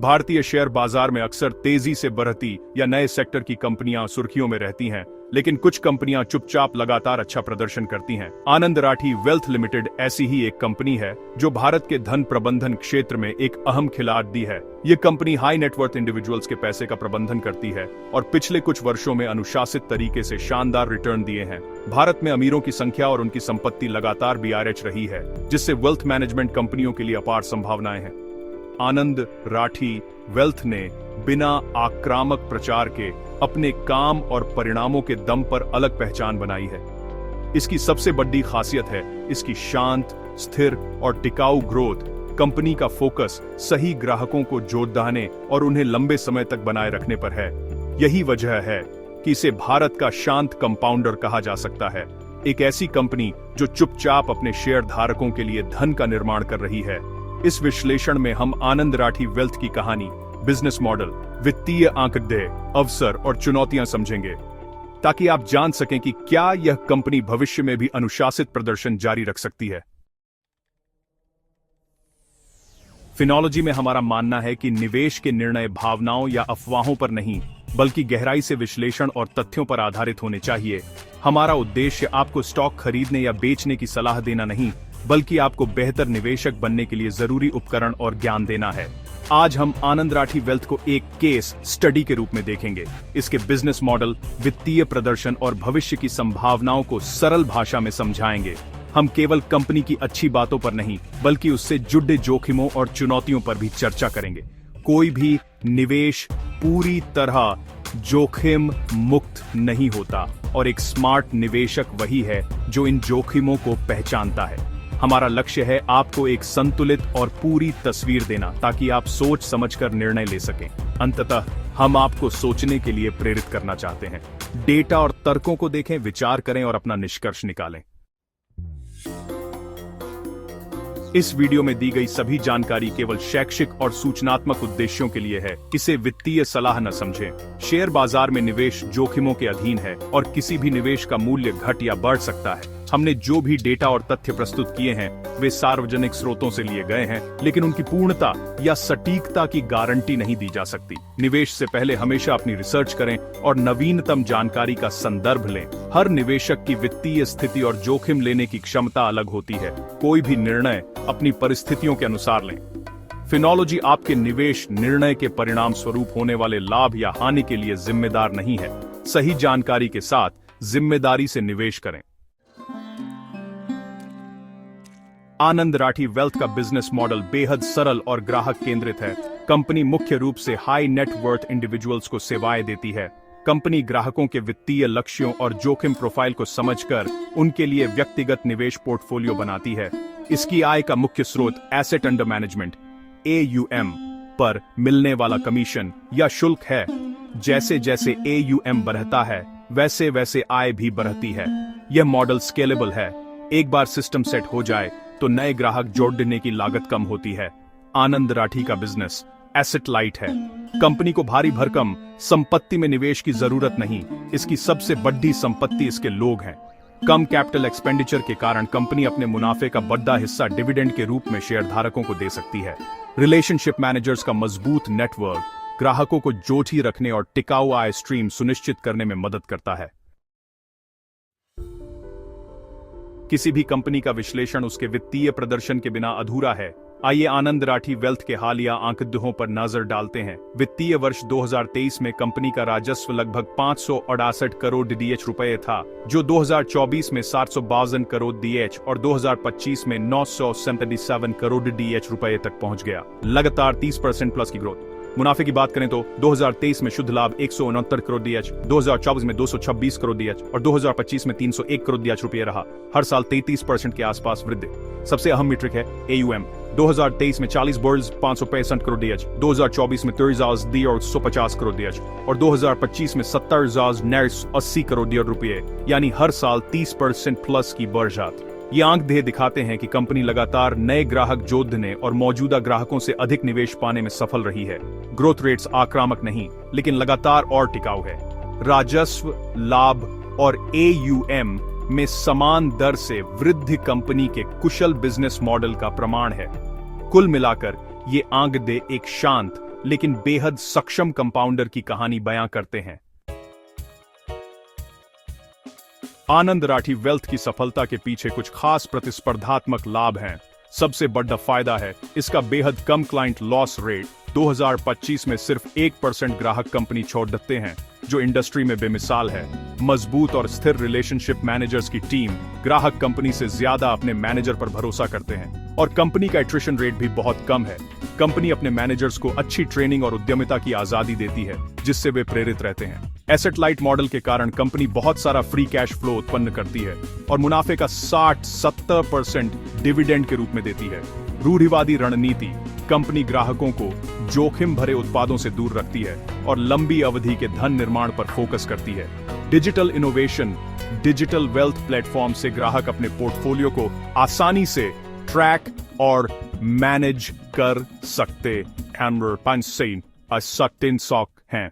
भारतीय शेयर बाजार में अक्सर तेजी से बढ़ती या नए सेक्टर की कंपनियां सुर्खियों में रहती हैं, लेकिन कुछ कंपनियां चुपचाप लगातार अच्छा प्रदर्शन करती हैं। आनंद राठी वेल्थ लिमिटेड ऐसी ही एक कंपनी है जो भारत के धन प्रबंधन क्षेत्र में एक अहम खिलाड़ी है। ये कंपनी हाई नेटवर्थ इंडिविजुअल्स के पैसे का प्रबंधन करती है और पिछले कुछ वर्षों में अनुशासित तरीके से शानदार रिटर्न दिए हैं। भारत में अमीरों की संख्या और उनकी संपत्ति लगातार बीआरएच रही है, जिससे वेल्थ मैनेजमेंट कंपनियों के लिए अपार संभावनाएं हैं। आनंद राठी वेल्थ ने बिना आक्रामक प्रचार के अपने काम और परिणामों के दम पर अलग पहचान बनाई है। इसकी सबसे बड़ी खासियत है इसकी शांत, स्थिर और टिकाऊ ग्रोथ। कंपनी का फोकस सही ग्राहकों को जोड़ने और उन्हें लंबे समय तक बनाए रखने पर है। यही वजह है कि इसे भारत का शांत कंपाउंडर कहा जा सकता है, एक ऐसी कंपनी जो चुपचाप अपने शेयर धारकों के लिए धन का निर्माण कर रही है। इस विश्लेषण में हम आनंद राठी वेल्थ की कहानी, बिजनेस मॉडल, वित्तीय आंकड़े, अवसर और चुनौतियां समझेंगे, ताकि आप जान सकें कि क्या यह कंपनी भविष्य में भी अनुशासित प्रदर्शन जारी रख सकती है। फिनोलॉजी में हमारा मानना है कि निवेश के निर्णय भावनाओं या अफवाहों पर नहीं, बल्कि गहराई से विश्लेषण और तथ्यों पर आधारित होने चाहिए। हमारा उद्देश्य आपको स्टॉक खरीदने या बेचने की सलाह देना नहीं, बल्कि आपको बेहतर निवेशक बनने के लिए जरूरी उपकरण और ज्ञान देना है। आज हम आनंद राठी वेल्थ को एक केस स्टडी के रूप में देखेंगे। इसके बिजनेस मॉडल, वित्तीय प्रदर्शन और भविष्य की संभावनाओं को सरल भाषा में समझाएंगे। हम केवल कंपनी की अच्छी बातों पर नहीं, बल्कि उससे जुड़े जोखिमों और चुनौतियों पर भी चर्चा करेंगे। कोई भी निवेश पूरी तरह जोखिम मुक्त नहीं होता, और एक स्मार्ट निवेशक वही है जो इन जोखिमों को पहचानता है। हमारा लक्ष्य है आपको एक संतुलित और पूरी तस्वीर देना, ताकि आप सोच समझकर निर्णय ले सकें। अंततः हम आपको सोचने के लिए प्रेरित करना चाहते हैं। डेटा और तर्कों को देखें, विचार करें और अपना निष्कर्ष निकालें। इस वीडियो में दी गई सभी जानकारी केवल शैक्षिक और सूचनात्मक उद्देश्यों के लिए है। इसे वित्तीय सलाह न समझें। शेयर बाजार में निवेश जोखिमों के अधीन है और किसी भी निवेश का मूल्य घट या बढ़ सकता है। हमने जो भी डेटा और तथ्य प्रस्तुत किए हैं वे सार्वजनिक स्रोतों से लिए गए हैं, लेकिन उनकी पूर्णता या सटीकता की गारंटी नहीं दी जा सकती। निवेश से पहले हमेशा अपनी रिसर्च करें और नवीनतम जानकारी का संदर्भ लें। हर निवेशक की वित्तीय स्थिति और जोखिम लेने की क्षमता अलग होती है। कोई भी निर्णय अपनी परिस्थितियों के अनुसार लें। फिनोलॉजी आपके निवेश निर्णय के परिणाम स्वरूप होने वाले लाभ या हानि के लिए जिम्मेदार नहीं है। सही जानकारी के साथ जिम्मेदारी से निवेश करें। आनंद राठी वेल्थ का बिजनेस मॉडल बेहद सरल और ग्राहक केंद्रित है। कंपनी मुख्य रूप से हाई नेटवर्थ इंडिविजुअल्स को सेवाएं देती है। कंपनी ग्राहकों के वित्तीय लक्ष्यों और जोखिम प्रोफाइल को समझकर उनके लिए व्यक्तिगत निवेश पोर्टफोलियो बनाती है। इसकी आय का मुख्य स्रोत एसेट अंडर मैनेजमेंट AUM पर मिलने वाला कमीशन या शुल्क है। जैसे जैसे AUM बढ़ता है, वैसे वैसे आय भी बढ़ती है। यह मॉडल स्केलेबल है। एक बार सिस्टम सेट हो जाए तो नए ग्राहक जोड़ने की लागत कम होती है। आनंद राठी का बिजनेस एसेट लाइट है। कंपनी को भारी भरकम संपत्ति में निवेश की जरूरत नहीं। इसकी सबसे बड़ी संपत्ति इसके लोग हैं। कम कैपिटल एक्सपेंडिचर के कारण कंपनी अपने मुनाफे का बड़ा हिस्सा डिविडेंड के रूप में शेयरधारकों को दे सकती है। रिलेशनशिप मैनेजर्स का मजबूत नेटवर्क ग्राहकों को जोड़ी रखने और टिकाऊ आय स्ट्रीम सुनिश्चित करने में मदद करता है। किसी भी कंपनी का विश्लेषण उसके वित्तीय प्रदर्शन के बिना अधूरा है। आइए आनंद राठी वेल्थ के हालिया आंकड़ों पर नजर डालते हैं। वित्तीय वर्ष 2023 में कंपनी का राजस्व लगभग 568 करोड़ DH रुपए था, जो 2024 में 752 करोड़ DH और 2025 में 977 करोड़ DH रुपए तक पहुंच गया। लगातार 30% प्लस की ग्रोथ। मुनाफे की बात करें तो 2023 में शुद्ध लाभ 169 करोड़ DH, 2024 में 226 करोड़ DH और 2025 में 301 करोड़ DH रुपये रहा। हर साल 33% के आसपास वृद्धि। सबसे अहम मीट्रिक है AUM। 2023 में 40 बोर्ड्स 565 करोड़ DH, 2024 में 30,000 और 150 करोड़ DH और 2025 में 70,980 करोड़ रुपये, यानी हर साल 30% प्लस की बढ़त। ये आंकड़े दिखाते हैं कि कंपनी लगातार नए ग्राहक जोड़ने और मौजूदा ग्राहकों से अधिक निवेश पाने में सफल रही है। ग्रोथ रेट्स आक्रामक नहीं, लेकिन लगातार और टिकाऊ है। राजस्व, लाभ और AUM में समान दर से वृद्धि कंपनी के कुशल बिजनेस मॉडल का प्रमाण है। कुल मिलाकर ये आंकड़े एक शांत, लेकिन बेहद सक्षम कंपाउंडर की कहानी बयां करते हैं। आनंद राठी वेल्थ की सफलता के पीछे कुछ खास प्रतिस्पर्धात्मक लाभ हैं। सबसे बड़ा फायदा है इसका बेहद कम क्लाइंट लॉस रेट। 2025 में सिर्फ 1% ग्राहक कंपनी छोड़ देते हैं, जो इंडस्ट्री में बेमिसाल है। मजबूत और स्थिर रिलेशनशिप मैनेजर्स की टीम ग्राहक कंपनी से ज्यादा अपने मैनेजर पर भरोसा करते हैं, और कंपनी का एट्रिशन रेट भी बहुत कम है। कंपनी अपने मैनेजर्स को अच्छी ट्रेनिंग और उद्यमिता की आजादी देती है, जिससे वे प्रेरित रहते हैं। एसेट लाइट मॉडल के कारण कंपनी बहुत सारा फ्री कैश फ्लो उत्पन्न करती है और मुनाफे का 60-70% डिविडेंड के रूप में देती है। रूढ़िवादी रणनीति कंपनी ग्राहकों को जोखिम भरे उत्पादों से दूर रखती है और लंबी अवधि के धन निर्माण पर फोकस करती है। Digital innovation digital wealth platform से ग्राहक अपने पोर्टफोलियो को आसानी से ट्रैक और मैनेज कर सकते हैं।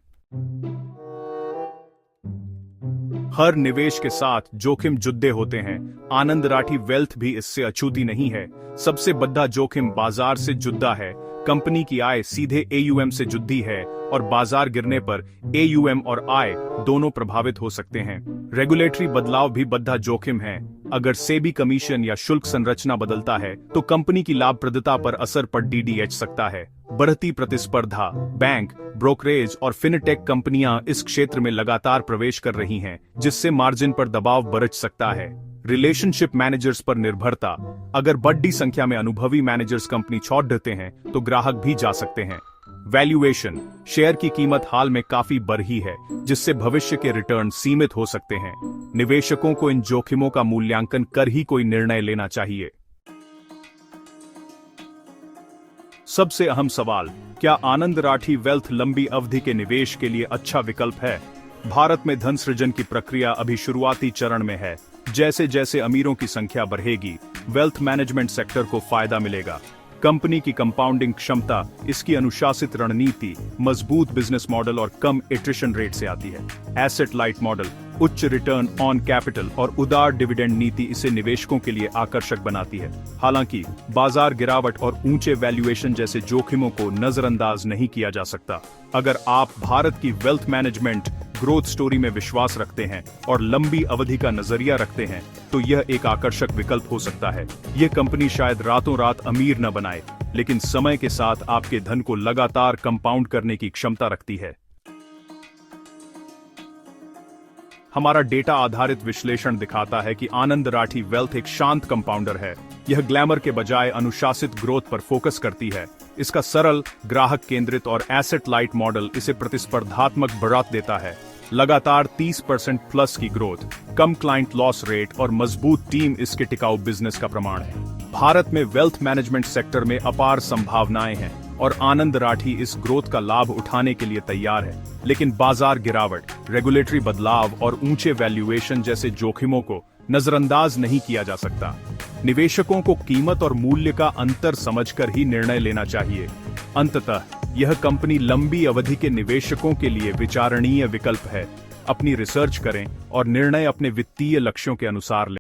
हर निवेश के साथ जोखिम जुड़े होते हैं। आनंद राठी वेल्थ भी इससे अछूती नहीं है। सबसे बड़ा जोखिम बाजार से जुड़ा है। कंपनी की आय सीधे AUM से जुड़ी है और बाजार गिरने पर AUM और आय दोनों प्रभावित हो सकते हैं। रेगुलेटरी बदलाव भी बड़ा जोखिम है। अगर सेबी कमीशन या शुल्क संरचना बदलता है तो कंपनी की लाभप्रदता पर असर पड़ DDH सकता है। बढ़ती प्रतिस्पर्धा बैंक, ब्रोकरेज और फिनटेक कंपनियां इस क्षेत्र में लगातार प्रवेश कर रही हैं, जिससे मार्जिन पर दबाव बढ़ सकता है। रिलेशनशिप मैनेजर्स पर निर्भरता अगर बड़ी संख्या में अनुभवी मैनेजर्स कंपनी छोड़ देते हैं तो ग्राहक भी जा सकते हैं। वैल्यूएशन शेयर की कीमत हाल में काफी बढ़ी है, जिससे भविष्य के रिटर्न सीमित हो सकते हैं। निवेशकों को इन जोखिमों का मूल्यांकन कर ही कोई निर्णय लेना चाहिए। सबसे अहम सवाल, क्या आनंद राठी वेल्थ लंबी अवधि के निवेश के लिए अच्छा विकल्प है? भारत में धन सृजन की प्रक्रिया अभी शुरुआती चरण में है। जैसे जैसे अमीरों की संख्या बढ़ेगी, वेल्थ मैनेजमेंट सेक्टर को फायदा मिलेगा। कंपनी की कंपाउंडिंग क्षमता इसकी अनुशासित रणनीति, मजबूत बिजनेस मॉडल और कम एट्रिशन रेट से आती है। एसेट लाइट मॉडल, उच्च रिटर्न ऑन कैपिटल और उदार डिविडेंड नीति इसे निवेशकों के लिए आकर्षक बनाती है। हालांकि बाजार गिरावट और ऊंचे वैल्यूएशन जैसे जोखिमों को नजरअंदाज नहीं किया जा सकता। अगर आप भारत की वेल्थ मैनेजमेंट ग्रोथ स्टोरी में विश्वास रखते हैं और लंबी अवधि का नजरिया रखते हैं, तो यह एक आकर्षक विकल्प हो सकता है। यह कंपनी शायद रातों रात अमीर न बनाए, लेकिन समय के साथ आपके धन को लगातार कंपाउंड करने की क्षमता रखती है। हमारा डेटा आधारित विश्लेषण दिखाता है कि आनंद राठी वेल्थ एक शांत कंपाउंडर है। यह ग्लैमर के बजाय अनुशासित ग्रोथ पर फोकस करती है। इसका सरल, ग्राहक केंद्रित और एसेट लाइट मॉडल इसे प्रतिस्पर्धात्मक बढ़त देता है। लगातार 30% प्लस की ग्रोथ, कम क्लाइंट लॉस रेट और मजबूत टीम इसके टिकाऊ बिजनेस का प्रमाण है। भारत में वेल्थ मैनेजमेंट सेक्टर में अपार संभावनाएं हैं और आनंद राठी इस ग्रोथ का लाभ उठाने के लिए तैयार है। लेकिन बाजार गिरावट, रेगुलेटरी बदलाव और ऊंचे वैल्यूएशन जैसे जोखिमों को नजरअंदाज नहीं किया जा सकता। निवेशकों को कीमत और मूल्य का अंतर समझकर ही निर्णय लेना चाहिए। अंततः यह कंपनी लंबी अवधि के निवेशकों के लिए विचारणीय विकल्प है। अपनी रिसर्च करें और निर्णय अपने वित्तीय लक्ष्यों के अनुसार लें।